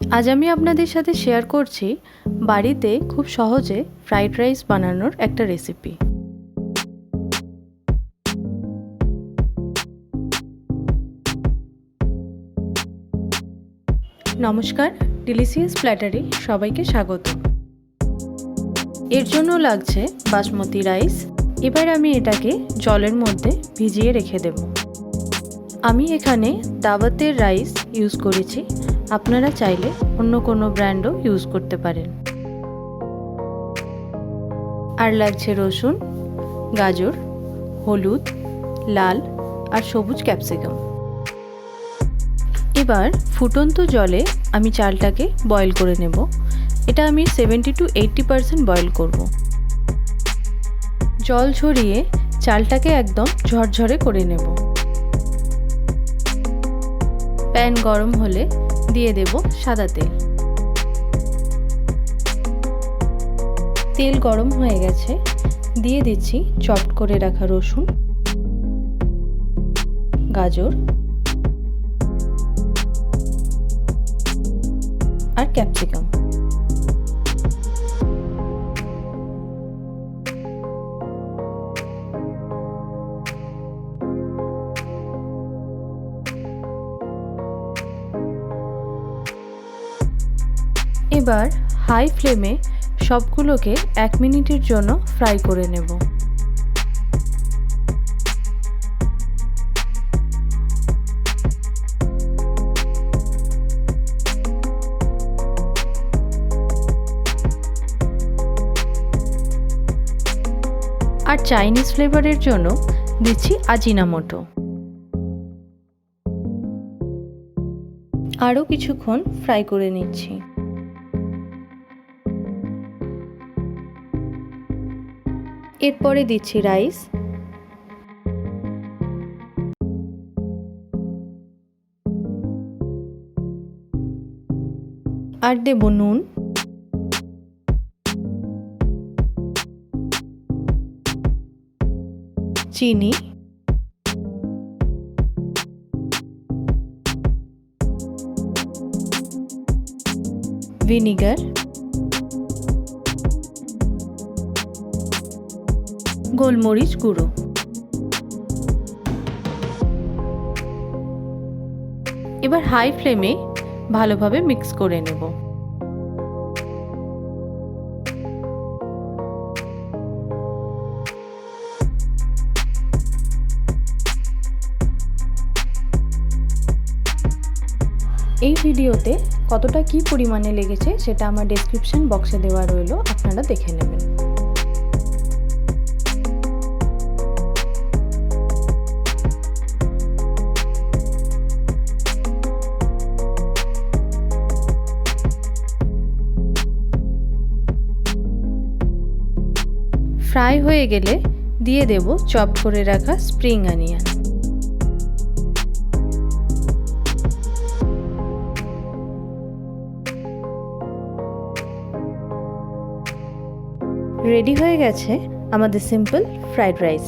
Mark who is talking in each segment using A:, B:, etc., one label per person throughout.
A: আজ আমি আপনাদের সাথে শেয়ার করছি বাড়িতে খুব সহজে ফ্রাইড রাইস বানানোর একটা রেসিপি। নমস্কার, ডিলিশিয়াস প্ল্যাটারে সবাইকে স্বাগত। এর জন্য লাগছে বাসমতি রাইস। এবার আমি এটাকে জলের মধ্যে ভিজিয়ে রেখে দেব। আমি এখানে দাওয়াতের রাইস ইউজ করেছি, আপনারা চাইলে অন্য কোনো ব্র্যান্ডও ইউজ করতে পারেন। আর লাগছে রসুন, গাজর, হলুদ, লাল আর সবুজ ক্যাপসিকাম। এবার ফুটন্ত জলে আমি চালটাকে বয়েল করে নেব। এটা আমি 70 to 80% বয়েল করব। জল ঝরিয়ে চালটাকে একদম ঝরঝরে করে নেব। প্যান গরম হলে দিয়ে দেব সাদা তেল। তেল গরম হয়ে গেছে, দিয়ে দিচ্ছি চপড করে রাখা রসুন, গাজর আর ক্যাপসিকাম। এবার হাই ফ্লেমে সবগুলোকে 1 মিনিটের জন্য ফ্রাই করে নেব। আর চাইনিজ ফ্লেভারের জন্য দিচ্ছি আজিনোমোটো। আরও কিছুক্ষণ ফ্রাই করে নিচ্ছি। এরপরে দিচ্ছি রাইস, আর দেব নুন, চিনি, ভিনিগার, গোলমরিচ গুঁড়ো। এবার হাই ফ্লেমে ভালোভাবে মিক্স করে নেব। এই ভিডিওতে কতটা কি পরিমাণে লেগেছে সেটা আমার ডেসক্রিপশন বক্সে দেওয়া রইল, আপনারা দেখে নেবেন। ফ্রাই হয়ে গেলে দিয়ে দেব চপড করে রাখা স্প্রিং অনিয়ন। রেডি হয়ে গেছে আমাদের সিম্পল ফ্রাইড রাইস।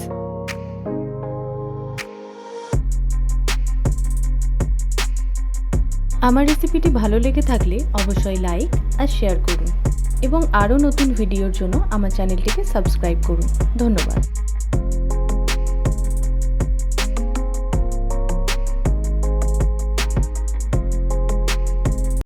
A: আমার রেসিপিটি ভালো লেগে থাকলে অবশ্যই লাইক আর শেয়ার করুন এবং আরও নতুন ভিডিওর জন্য আমার চ্যানেলটিকে সাবস্ক্রাইব করুন। ধন্যবাদ।